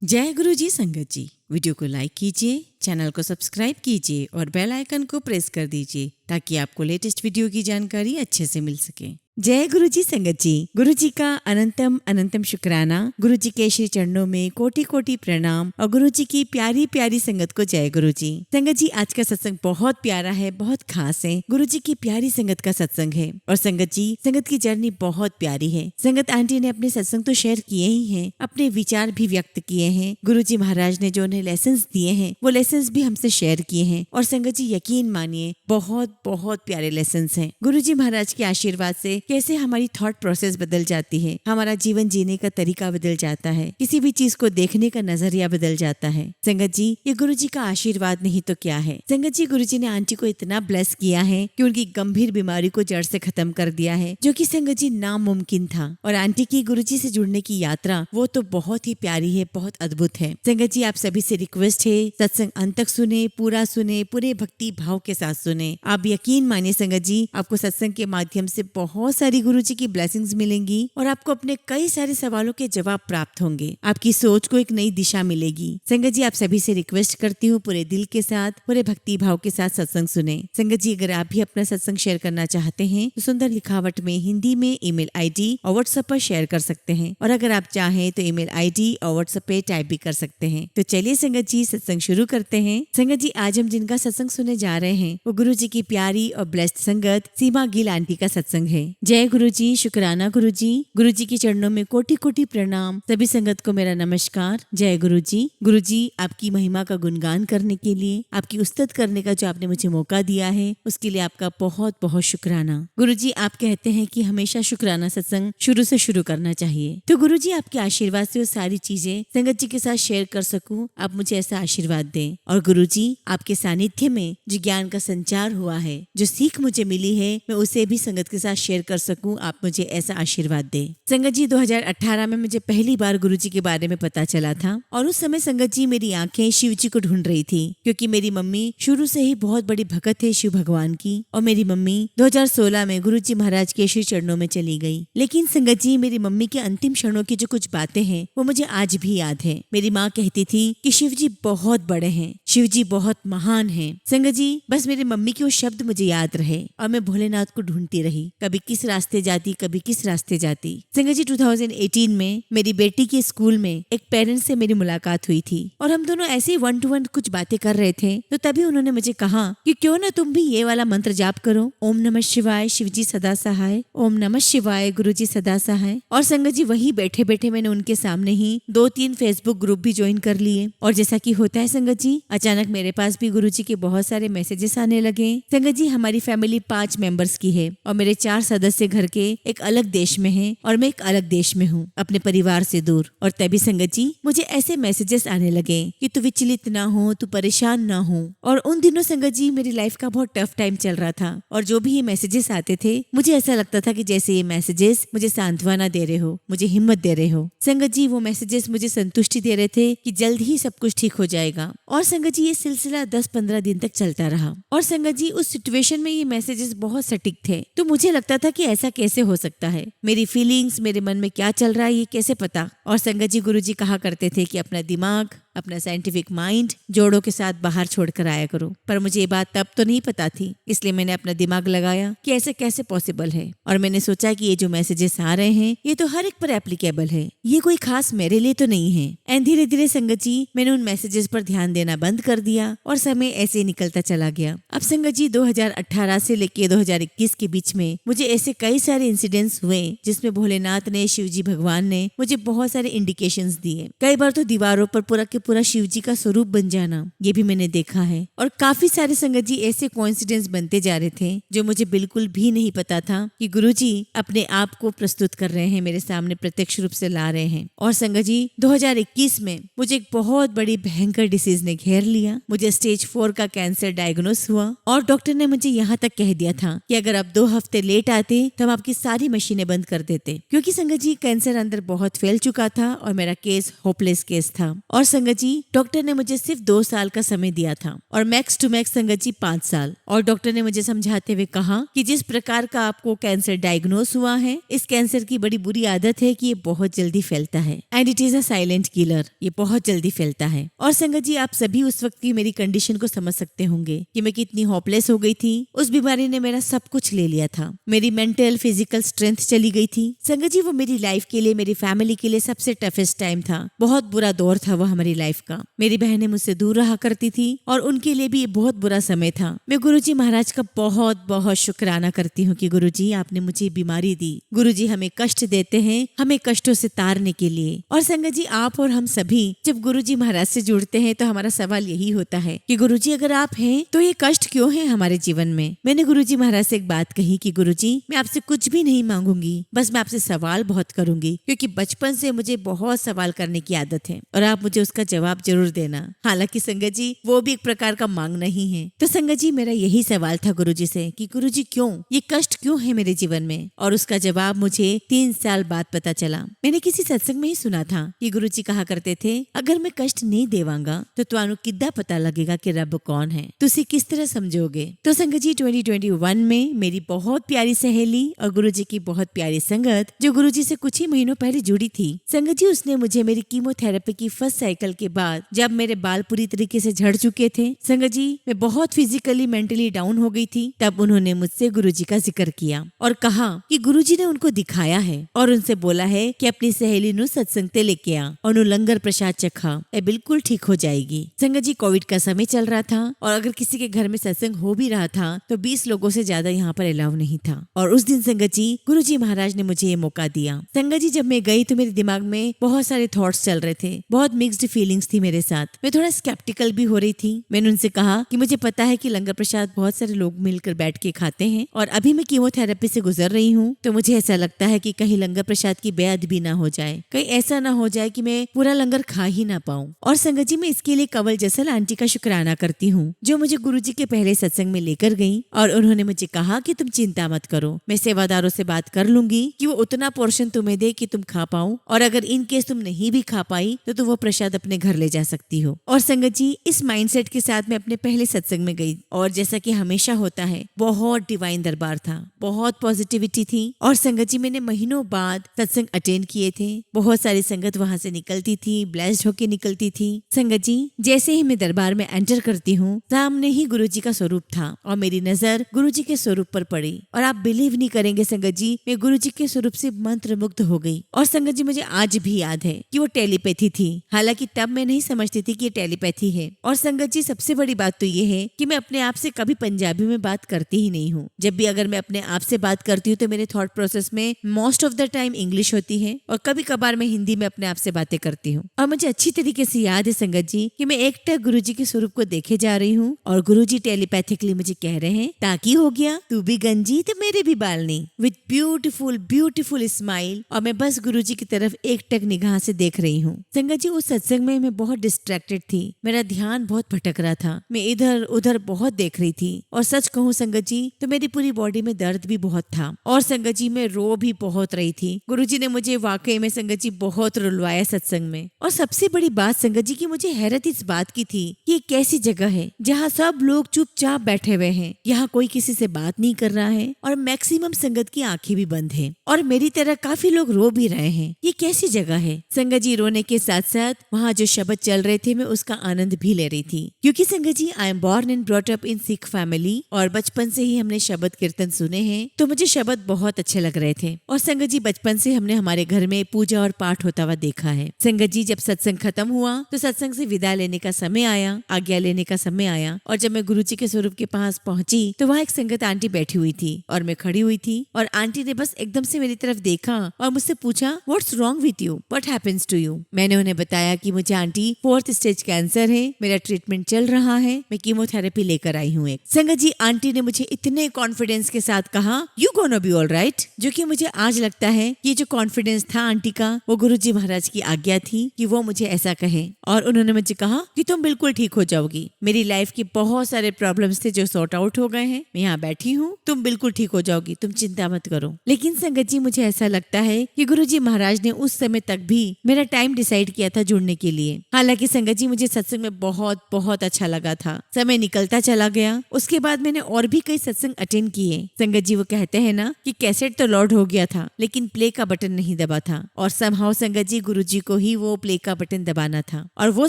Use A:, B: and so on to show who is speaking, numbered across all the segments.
A: जय गुरु जी संगत जी। वीडियो को लाइक कीजिए, चैनल को सब्सक्राइब कीजिए और बेल आइकन को प्रेस कर दीजिए ताकि आपको लेटेस्ट वीडियो की जानकारी अच्छे से मिल सके। जय गुरु जी संगत जी। गुरु जी का अनंतम अनंतम शुक्राना। गुरु जी के श्री चरणों में कोटि कोटि प्रणाम और गुरु जी की प्यारी प्यारी संगत को जय गुरु जी। संगत जी, आज का सत्संग बहुत प्यारा है, बहुत खास है। गुरु जी की प्यारी संगत का सत्संग है और संगत जी, संगत की जर्नी बहुत प्यारी है। संगत आंटी ने अपने सत्संग तो शेयर किए ही हैं, अपने विचार भी व्यक्त किए हैं। गुरु जी महाराज ने जो उन्हें लेसन्स दिए हैं वो लेसन्स भी हमसे शेयर किए हैं और संगत जी यकीन मानिए बहुत बहुत प्यारे लेसन्स हैं। गुरु जी महाराज के आशीर्वाद से कैसे हमारी थॉट प्रोसेस बदल जाती है, हमारा जीवन जीने का तरीका बदल जाता है, किसी भी चीज को देखने का नजरिया बदल जाता है। संगत जी, ये गुरु जी का आशीर्वाद नहीं तो क्या है। संगत जी, गुरु जी ने आंटी को इतना ब्लेस किया है कि उनकी गंभीर बीमारी को जड़ से खत्म कर दिया है, जो कि संगत जी नामुमकिन था। और आंटी की गुरु जी से जुड़ने की यात्रा वो तो बहुत ही प्यारी है, बहुत अद्भुत है। संगत जी, आप सभी से रिक्वेस्ट है, सत्संग अंत तक सुने, पूरा सुने, पूरे भक्ति भाव के साथ सुने। आप यकीन मानिए संगत जी, आपको सत्संग के माध्यम से बहुत सारी गुरु जी की ब्लेसिंग्स मिलेंगी और आपको अपने कई सारे सवालों के जवाब प्राप्त होंगे। आपकी सोच को एक नई दिशा मिलेगी। संगत जी, आप सभी से रिक्वेस्ट करती हूँ, पूरे दिल के साथ, पूरे भक्ति भाव के साथ सत्संग सुने। संगत जी, अगर आप भी अपना सत्संग शेयर करना चाहते हैं तो सुंदर लिखावट में हिंदी में ईमेल आईडी और व्हाट्सएप पर शेयर कर सकते हैं, और अगर आप चाहें तो ईमेल आईडी और व्हाट्सएप पे टाइप भी कर सकते हैं। तो चलिए संगत जी, सत्संग शुरू करते हैं। संगत जी, आज हम जिनका सत्संग सुनने जा रहे हैं वो गुरु जी की प्यारी और ब्लेस्ड संगत सीमा गिल आंटी का सत्संग है। जय गुरु जी, शुक्राना गुरु जी। गुरु जी के चरणों में कोटि कोटि प्रणाम। सभी संगत को मेरा नमस्कार। जय गुरु जी। गुरु जी, आपकी महिमा का गुणगान करने के लिए, आपकी उस्तत करने का जो आपने मुझे मौका दिया है उसके लिए आपका बहुत बहुत शुक्राना। गुरु जी, आप कहते हैं कि हमेशा शुक्राना सत्संग शुरू से शुरू करना चाहिए, तो गुरु जी आपके आशीर्वाद से वो सारी चीजें संगत जी के साथ शेयर कर सकूं, आप मुझे ऐसा आशीर्वाद दें। और गुरु जी, आपके सानिध्य में जो ज्ञान का संचार हुआ है, जो सीख मुझे मिली है, मैं उसे भी संगत के साथ शेयर कर सकूं, आप मुझे ऐसा आशीर्वाद दे। संगत जी, 2018 में मुझे पहली बार गुरु जी के बारे में पता चला था और उस समय संगत जी मेरी आंखें शिव जी को ढूंढ रही थी, क्योंकि मेरी मम्मी शुरू से ही बहुत बड़ी भक्त है शिव भगवान की, और मेरी मम्मी 2016 में गुरु जी महाराज के श्री चरणों में चली गई। लेकिन संगत जी, मेरी मम्मी के अंतिम क्षणों की जो कुछ बातें हैं वो मुझे आज भी याद है। मेरी माँ कहती थी कि शिव जी बहुत बड़े हैं, शिव जी बहुत महान हैं। संगत जी, बस मेरी मम्मी के वो शब्द मुझे याद रहे और मैं भोलेनाथ को ढूंढती रही, कभी किस रास्ते जाती, कभी किस रास्ते जाती। संगत जी, 2018 में मेरी बेटी के स्कूल में एक पेरेंट्स से मेरी मुलाकात हुई थी और हम दोनों ऐसे ही 1 to 1 कुछ बातें कर रहे थे, तो तभी उन्होंने मुझे कहा कि क्यों ना तुम भी ये वाला मंत्र जाप करो, ओम नमः शिवाय शिवजी सदा सहाय, ओम नमः शिवाय गुरुजी सदा सहाय। और संगत जी, वही बैठे बैठे मैंने उनके सामने ही 2-3 फेसबुक ग्रुप भी ज्वाइन कर लिए, और जैसा कि होता है संगत जी, अचानक मेरे पास भी गुरुजी के बहुत सारे मैसेजेस आने लगे। संगत जी, हमारी फैमिली 5 मेंबर्स की है और मेरे 4 सदस्य घर के एक अलग देश में हैं और मैं एक अलग देश में हूँ, अपने परिवार से दूर। और तभी संगत जी, मुझे ऐसे मैसेजेस आने लगे कि तू विचलित ना हो, तू परेशान ना हो। और उन दिनों संगत जी, मेरी लाइफ का बहुत टफ टाइम चल रहा था और जो भी ये मैसेजेस आते थे मुझे ऐसा लगता था कि जैसे ये मैसेजेस मुझे सांत्वना दे रहे हो, मुझे हिम्मत दे रहे हो। संगत जी, वो मैसेजेस मुझे संतुष्टि दे रहे थे कि जल्द ही सब कुछ ठीक हो जाएगा। और संगत जी, ये सिलसिला 10-15 दिन तक चलता रहा। और संगत जी, उस सिचुएशन में ये मैसेजेस बहुत सटीक थे, तो मुझे लगता था कि ऐसा कैसे हो सकता है, मेरी फीलिंग्स, मेरे मन में क्या चल रहा है ये कैसे पता। और संगत जी, गुरुजी कहा करते थे कि अपना दिमाग, अपना साइंटिफिक माइंड जोड़ों के साथ बाहर छोड़कर आया करो, पर मुझे ये बात तब तो नहीं पता थी, इसलिए मैंने अपना दिमाग लगाया कि ऐसे कैसे पॉसिबल है। और मैंने सोचा कि ये जो मैसेजेस आ रहे हैं ये तो हर एक पर एप्लीकेबल है, ये कोई खास मेरे लिए तो नहीं है। एंड धीरे धीरे संगत जी, मैंने उन मैसेजेस पर ध्यान देना बंद कर दिया और समय ऐसे ही निकलता चला गया। अब संगत जी, 2018 से लेके 2021 के बीच में मुझे ऐसे कई सारे इंसिडेंट्स हुए जिसमें भोलेनाथ ने, शिवजी भगवान ने मुझे बहुत सारे इंडिकेशंस दिए। कई बार तो दीवारों पर पूरा के पूरा शिव जी का स्वरूप बन जाना, ये भी मैंने देखा है। और काफी सारे संगत जी ऐसे कोइंसिडेंस बनते जा रहे थे जो मुझे बिल्कुल भी नहीं पता था कि गुरुजी अपने आप को प्रस्तुत कर रहे हैं, मेरे सामने प्रत्यक्ष रूप से ला रहे हैं। और संगत जी, 2021 में मुझे एक बहुत बड़ी भयंकर डिसीज ने घेर लिया। मुझे स्टेज 4 का कैंसर डायग्नोस हुआ और डॉक्टर ने मुझे यहाँ तक कह दिया था कि अगर आप 2 हफ्ते लेट आते तो हम आपकी सारी मशीनें बंद कर देते, क्योंकि संगत जी कैंसर अंदर बहुत फैल चुका था और मेरा केस होपलेस केस था। और संगत संगत जी डॉक्टर ने मुझे सिर्फ 2 साल का समय दिया था और मैक्स टू मैक्स संगत जी 5 साल। और डॉक्टर ने मुझे समझाते हुए कहा कि जिस प्रकार का आपको कैंसर डायग्नोस हुआ है, इस कैंसर की बड़ी बुरी आदत है कि ये बहुत जल्दी फैलता है and it is a silent killer. ये बहुत जल्दी फैलता है। और संगत जी आप सभी उस वक्त की मेरी कंडीशन को समझ सकते होंगे कि मैं कितनी होपलेस हो गई थी। उस बीमारी ने मेरा सब कुछ ले लिया था। मेरी मेंटल फिजिकल स्ट्रेंथ चली गई थी। संगत जी वो मेरी लाइफ के लिए, मेरी फैमिली के लिए सबसे टफेस्ट टाइम था। बहुत बुरा दौर था वो हमारी लाइफ का। मेरी बहनें मुझसे दूर रहा करती थी और उनके लिए भी ये बहुत बुरा समय था। मैं गुरुजी महाराज का बहुत बहुत शुक्राना करती हूँ कि गुरुजी आपने मुझे बीमारी दी। गुरुजी हमें कष्ट देते हैं हमें कष्टों से तारने के लिए। और संगत जी आप और हम सभी जब गुरुजी महाराज से जुड़ते हैं तो हमारा सवाल यही होता है कि गुरुजी अगर आप हैं तो ये कष्ट क्यों है हमारे जीवन में। मैंने गुरुजी महाराज से एक बात कही कि गुरुजी मैं आपसे कुछ भी नहीं मांगूंगी, बस मैं आपसे सवाल बहुत करूंगी क्योंकि बचपन से मुझे बहुत सवाल करने की आदत है और आप मुझे उसका जवाब जरूर देना। हालांकि संगत जी वो भी एक प्रकार का मांग नहीं है। तो संगत जी मेरा यही सवाल था गुरुजी से कि गुरुजी क्यों ये कष्ट क्यों है मेरे जीवन में। और उसका जवाब मुझे 3 साल बाद पता चला। मैंने किसी सत्संग में ही सुना था कि गुरुजी कहा करते थे अगर मैं कष्ट नहीं देवांगा तो तुहानू किद्दां पता लगेगा कि रब कौन है, तुसी किस तरह समझोगे। तो संगत जी 2021 में मेरी बहुत प्यारी सहेली और गुरुजी की बहुत प्यारी संगत जो गुरुजी से कुछ ही महीनों पहले जुड़ी थी। संगत जी उसने मुझे मेरी कीमोथेरेपी की फर्स्ट साइकिल के बाद जब मेरे बाल पूरी तरीके से झड़ चुके थे, संगत जी मैं बहुत फिजिकली मेंटली डाउन हो गई थी, तब उन्होंने मुझसे गुरुजी का जिक्र किया और कहा कि गुरुजी ने उनको दिखाया है और उनसे बोला है कि अपनी सहेली नु सत्संग ते लेके आ और नु लंगर प्रसाद चखा, ये बिल्कुल ठीक हो जाएगी। संगत जी कोविड का समय चल रहा था और अगर किसी के घर में सत्संग हो भी रहा था तो 20 लोगों से ज्यादा यहाँ पर अलाउ नहीं था। और उस दिन संगत जी गुरुजी महाराज ने मुझे ये मौका दिया। संगत जी जब मैं गई तो मेरे दिमाग में बहुत सारे थॉट्स चल रहे थे, बहुत मिक्स्ड फीलिंग्स थी मेरे साथ। मैं थोड़ा स्केप्टिकल भी हो रही थी। मैंने उनसे कहा कि मुझे पता है कि लंगर प्रसाद बहुत सारे लोग मिलकर बैठ के खाते हैं और अभी मैं कीमोथेरेपी से गुजर रही हूँ तो मुझे ऐसा लगता है कि कहीं लंगर प्रसाद की बेअदबी ना हो जाए, कहीं ऐसा ना हो जाए कि मैं पूरा लंगर खा ही ना पाऊँ। और संगत जी मैं इसके लिए कंवल जसल आंटी का शुक्राना करती हूँ जो मुझे गुरुजी के पहले सत्संग में लेकर गई और उन्होंने मुझे कहा कि तुम चिंता मत करो, मैं सेवादारों से बात कर लूंगी कि वो उतना पोर्शन तुम्हें दे कि तुम खा पाओ और अगर इन केस तुम नहीं भी खा पाई तो तुम वो प्रसाद अपने घर ले जा सकती हो। और संगत जी इस माइंडसेट के साथ मैं अपने पहले सत्संग में गई और जैसा कि हमेशा होता है बहुत डिवाइन दरबार था, बहुत पॉजिटिविटी थी। और संगत जी मैंने महीनों बाद सत्संग अटेंड किए थे। बहुत सारी संगत वहां से निकलती थी, ब्लेस्ड होके निकलती थी। संगत जी जैसे ही मैं दरबार में एंटर करती हूँ सामने ही गुरुजी का स्वरूप था और मेरी नजर गुरुजी के स्वरूप पर पड़ी और आप बिलीव नहीं करेंगे संगत जी मैं गुरुजी के स्वरूप से मंत्र मुग्ध हो गई। और संगत जी मुझे आज भी याद है कि वो टेलीपैथी थी, हालांकि तब मैं नहीं समझती थी कि ये टेलीपैथी है। और संगत जी सबसे बड़ी बात तो ये है कि मैं अपने आप से कभी पंजाबी में बात करती ही नहीं हूँ। जब भी अगर मैं अपने आप से बात करती हूँ तो मेरे थॉट प्रोसेस में most of the time English होती है और कभी कभार मैं हिंदी में अपने आप से बातें करती हूँ। और मुझे अच्छी तरीके से याद है संगत जी कि मैं एक टक गुरुजी के स्वरूप को देखे जा रही हूँ और गुरुजी टेलीपैथिकली मुझे कह रहे हैं ताकि हो गया तू भी गंजी तो मेरे भी बालनी, विद ब्यूटीफुल ब्यूटीफुल स्माइल। और मैं बस गुरुजी की तरफ एक टक निगाह से देख रही हूँ। संगत जी उस सत्संग में मैं बहुत डिस्ट्रैक्टेड थी, मेरा ध्यान बहुत भटक रहा था, मैं इधर उधर बहुत देख रही थी और सच कहूँ संगत जी तो मेरी पूरी बॉडी में दर्द भी बहुत था और संगत जी मैं रो भी बहुत रही थी। गुरुजी ने मुझे वाकई में संगत जी बहुत रुलवाया सत्संग में। और सबसे बड़ी बात संगत जी की मुझे हैरत इस बात की थी कि ये कैसी जगह है जहाँ सब लोग चुपचाप बैठे हुए हैं, यहाँ कोई किसी से बात नहीं कर रहा है और मैक्सिमम संगत की आंखें भी बंद है और मेरी तरह काफी लोग रो भी रहे हैं। ये कैसी जगह है। संगत जी रोने के साथ साथ वहाँ जो शब्द चल रहे थे मैं उसका आनंद भी ले रही थी क्योंकि Sangat ji I am born and brought up in Sikh family और बचपन से ही हमने शब्द कीर्तन सुने हैं तो मुझे शब्द बहुत अच्छे लग रहे थे। और संगत जी बचपन से हमने हमारे घर में पूजा और पाठ होता हुआ देखा है। संगत जी जब सत्संग खत्म हुआ तो सत्संग से विदा लेने का समय आया, आज्ञा लेने का समय आया और जब मैं गुरुजी के स्वरूप के पास पहुंची तो वहाँ एक संगत आंटी बैठी हुई थी और मैं खड़ी हुई थी और आंटी ने बस एकदम से मेरी तरफ देखा और मुझसे पूछा what's wrong with you, what happens to you. मैंने उन्हें बताया कि मुझे आंटी 4th स्टेज कैंसर है, मेरा ट्रीटमेंट चल रहा है, मैं कीमोथेरेपी लेकर आई हूँ। संगत जी आंटी ने मुझे इतने कॉन्फिडेंस के साथ कहा you gonna be all right, जो कि मुझे आज लगता है ये जो कॉन्फिडेंस था आंटी का वो गुरुजी महाराज की आज्ञा थी कि वो मुझे ऐसा कहे। और उन्होंने मुझे कहा कि तुम बिल्कुल ठीक हो जाओगी, मेरी लाइफ के बहुत सारे प्रॉब्लम्स थे जो सॉर्ट आउट हो गए हैं, मैं यहाँ बैठी हूँ, तुम बिल्कुल ठीक हो जाओगी, तुम चिंता मत करो। लेकिन संगत जी मुझे ऐसा लगता है कि गुरुजी महाराज ने उस समय तक भी मेरा टाइम डिसाइड किया था जुड़ने के लिए लिए। हालांकि संगत जी मुझे सत्संग में बहुत बहुत अच्छा लगा था। समय निकलता चला गया। उसके बाद मैंने और भी कई सत्संग अटेंड किए। संगत जी वो कहते हैं ना कि कैसेट तो लोड हो गया था लेकिन प्ले का बटन नहीं दबा था, और समहाउ संगत जी गुरुजी को ही वो प्ले का बटन दबाना था, और वो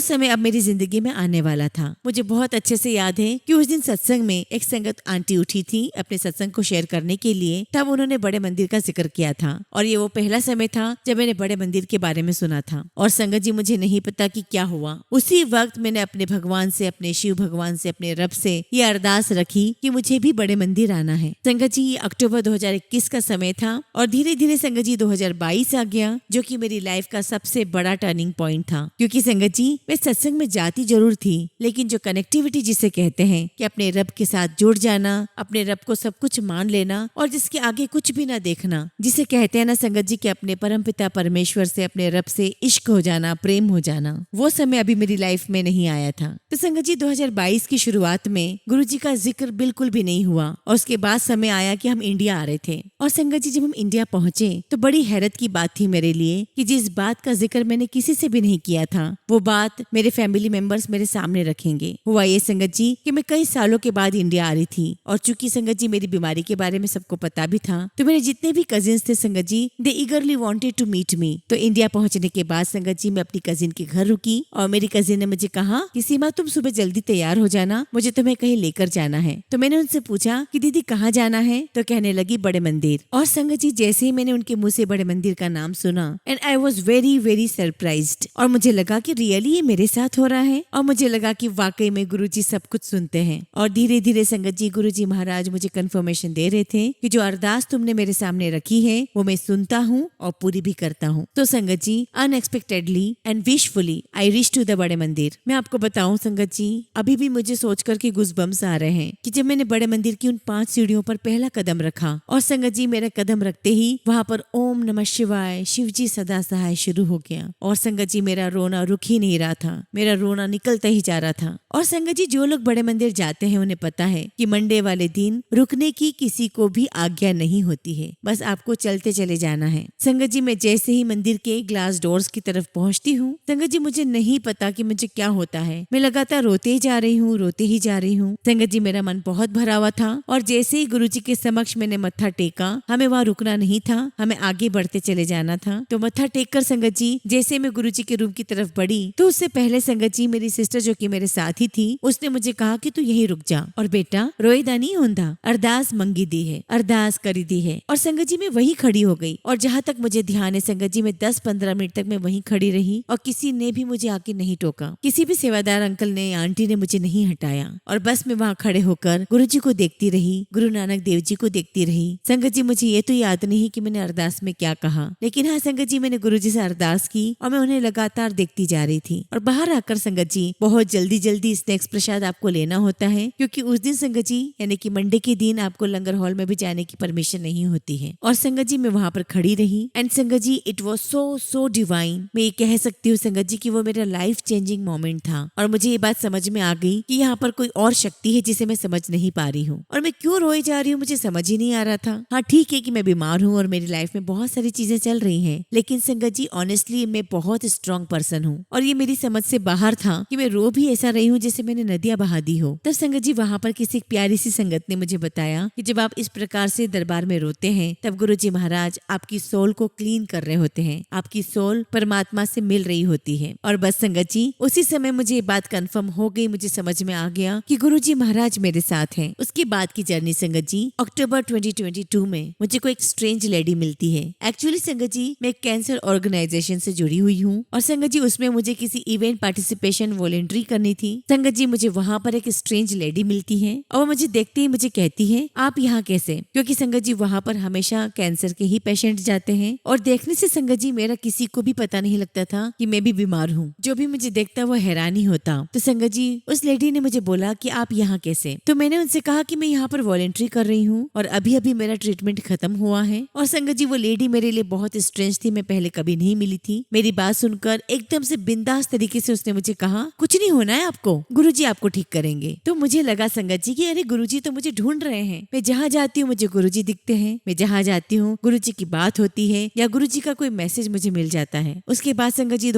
A: समय अब मेरी जिंदगी में आने वाला था। मुझे बहुत अच्छे से याद है कि उस दिन सत्संग में एक संगत आंटी उठी थी अपने सत्संग को शेयर करने के लिए। तब उन्होंने बड़े मंदिर का जिक्र किया था, और ये वो पहला समय था जब मैंने बड़े मंदिर के बारे में सुना था। और संगत जी मुझे नहीं पता कि क्या हुआ, उसी वक्त मैंने अपने भगवान से, अपने शिव भगवान से, अपने रब से ये अरदास रखी कि मुझे भी बड़े मंदिर आना है। संगत जी ये अक्टूबर 2021 का समय था, और धीरे धीरे संगत जी 2022 आ गया, जो कि मेरी लाइफ का सबसे बड़ा टर्निंग पॉइंट था। क्योंकि संगत जी मैं सत्संग में जाती जरूर थी, लेकिन जो कनेक्टिविटी जिसे कहते हैं कि अपने रब के साथ जुड़ जाना, अपने रब को सब कुछ मान लेना और जिसके आगे कुछ भी ना देखना, जिसे कहते हैं ना संगत जी कि अपने परमपिता परमेश्वर से, अपने रब से इश्क हो जाना, प्रेम हो जाना, वो समय अभी मेरी लाइफ में नहीं आया था। तो संगत जी 2022 की शुरुआत में गुरुजी का जिक्र बिल्कुल भी नहीं हुआ, और उसके बाद समय आया कि हम इंडिया आ रहे थे। और संगत जी जब हम इंडिया पहुंचे तो बड़ी हैरत की बात थी मेरे लिए कि जिस बात का जिक्र मैंने किसी से भी नहीं किया था, वो बात मेरे फैमिली मेंबर्स मेरे सामने रखेंगे। हुआ ये संगत जी कि मैं कई सालों के बाद इंडिया आ रही थी, और चूंकि संगत जी मेरी बीमारी के बारे में सबको पता भी था, तो मेरे जितने भी कजिन्स थे Sangat ji, they eagerly wanted to meet me. तो इंडिया पहुंचने के बाद संगत जी मैं अपनी कजिन के घर रुकी, और मेरी कजिन ने मुझे कहा कि सीमा तुम सुबह जल्दी तैयार हो जाना, मुझे तुम्हें कहीं लेकर जाना है। तो मैंने उनसे पूछा कि दीदी कहाँ जाना है, तो कहने लगी बड़े मंदिर। और संगत जी जैसे ही मैंने उनके मुंह से बड़े मंदिर का नाम सुना, and I was very very surprised, और मुझे लगा कि रियली ये मेरे साथ हो रहा है, और मुझे लगा कि वाकई में गुरुजी सब कुछ सुनते हैं। और धीरे धीरे संगत जी गुरुजी महाराज मुझे कंफर्मेशन दे रहे थे कि जो अरदास तुमने मेरे सामने रखी है वो मैं सुनता हूँ और पूरी भी करता हूँ। तो Sangat ji unexpectedly and wishfully I reach to the बड़े मंदिर। मैं आपको बताऊं संगत जी, अभी भी मुझे सोचकर के गुज़बम्स आ रहे हैं कि जब मैंने बड़े मंदिर की उन 5 सीढ़ियों पर पहला कदम रखा, और संगत जी मेरा कदम रखते ही वहाँ पर ओम नमः शिवाय, शिवजी सदा सहाय शुरू हो गया। और संगत जी मेरा रोना रुक ही नहीं रहा था, मेरा रोना निकलता ही जा रहा था। और संगत जी जो लोग बड़े मंदिर जाते हैं उन्हें पता है कि मंडे वाले दिन रुकने की किसी को भी आज्ञा नहीं होती है, बस आपको चलते चले जाना है। संगत जी मैं जैसे ही मंदिर के ग्लास डोर्स की तरफ पहुंचती हूँ, संगत जी मुझे नहीं पता कि मुझे क्या होता है, मैं लगातार रोते ही जा रही हूँ, रोते ही जा रही हूँ। संगत जी मेरा मन बहुत भरा हुआ था, और जैसे ही गुरुजी के समक्ष मैंने मत्था टेका, हमें वहाँ रुकना नहीं था, हमें आगे बढ़ते चले जाना था। तो मत्था टेक कर संगत जी जैसे मैं गुरुजी के रूम की तरफ बढ़ी, तो उससे पहले संगत जी मेरी सिस्टर जो कि मेरे साथ ही थी, उसने मुझे कहा कि तू यहीं रुक जा, और बेटा रोएदा नहीं होंदा, अरदास मंगी दी है, अरदास करी दी है। और संगत जी मैं वहीं खड़ी हो गई, और जहाँ तक मुझे ध्यान है संगत जी मैं 10-15 मिनट तक मैं वहीं खड़ी रही, और किसी ने भी मुझे आके नहीं टोका, किसी भी सेवादार अंकल ने, आंटी ने मुझे नहीं हटाया, और बस मैं वहाँ खड़े होकर गुरुजी को देखती रही, गुरु नानक देव जी को देखती रही। संगत जी मुझे ये तो याद नहीं कि मैंने अरदास में क्या कहा, लेकिन हाँ संगत जी मैंने गुरुजी से अरदास की, और मैं उन्हें लगातार देखती जा रही थी। और बाहर आकर संगत जी बहुत जल्दी जल्दी स्नैक्स प्रसाद आपको लेना होता है, क्योंकि उस दिन संगत जी यानी कि मंडे के दिन आपको लंगर हॉल में भी जाने की परमिशन नहीं होती है। और संगत जी मैं वहाँ पर खड़ी रही, एंड संगत जी इट वॉज सो डिवाइन। मैं ये कह सकती हूँ संगत जी कि वो मेरा लाइफ चेंजिंग मोमेंट था, और मुझे ये बात समझ में आ गई कि यहाँ पर कोई और शक्ति है जिसे मैं समझ नहीं पा रही हूँ, और मैं क्यों रोए जा रही हूँ मुझे समझ ही नहीं आ रहा था। हाँ ठीक है कि मैं बीमार हूँ और मेरी लाइफ में बहुत सारी चीजें चल रही हैं, लेकिन संगत जी ऑनेस्टली मैं बहुत स्ट्रॉन्ग पर्सन हूँ, और ये मेरी समझ से बाहर था कि मैं रो भी ऐसा रही हूँ जैसे मैंने नदियां बहा दी हो। तब संगत जी वहाँ पर किसी प्यारी सी संगत ने मुझे बताया कि जब आप इस प्रकार से दरबार में रोते हैं, तब गुरुजी महाराज आपकी सोल को क्लीन कर रहे होते हैं, आपकी सोल परमात्मा से मिल रही होती है। और बस संगत जी उसी समय मुझे ये बात कंफर्म हो गई, मुझे समझ में आ गया कि गुरुजी महाराज मेरे साथ हैं। उसके बाद की जर्नी संगत जी अक्टूबर 2022 में मुझे कोई एक स्ट्रेंज लेडी मिलती है। एक्चुअली संगत जी मैं एक कैंसर ऑर्गेनाइजेशन से जुड़ी हुई हूँ, और संगत जी उसमें मुझे किसी इवेंट पार्टिसिपेशन वॉलंटरी करनी थी। संगत जी मुझे वहाँ पर एक स्ट्रेंज लेडी मिलती है, और वो मुझे देखते ही मुझे कहती है आप यहाँ कैसे, क्योंकि संगत जी वहाँ पर हमेशा कैंसर के ही पेशेंट जाते हैं, और देखने से संगत जी मेरा किसी को भी पता नहीं लगता था कि मैं भी बीमार हूँ। जो भी मुझे देखता वो हैरान ही होता। तो संगत जी उस लेडी ने मुझे बोला कि आप यहाँ कैसे, तो मैंने उनसे कहा कि मैं यहाँ पर वॉलंटरी कर रही हूँ, और अभी अभी मेरा ट्रीटमेंट खत्म हुआ है। और संगत जी वो लेडी मेरे लिए बहुत स्ट्रेंज थी, मैं पहले कभी नहीं मिली थी। मेरी बात सुनकर एकदम से बिंदास तरीके से उसने मुझे कहा कुछ नहीं होना है आपको, गुरुजी आपको ठीक करेंगे। तो मुझे लगा संगत जी कि अरे गुरुजी तो मुझे ढूंढ रहे हैं, मैं जहाँ जाती हूँ मुझे गुरुजी दिखते हैं, मैं जहाँ जाती हूँ गुरुजी की बात होती है या गुरुजी का कोई मैसेज मुझे मिल जाता है। उसके बाद संगत जी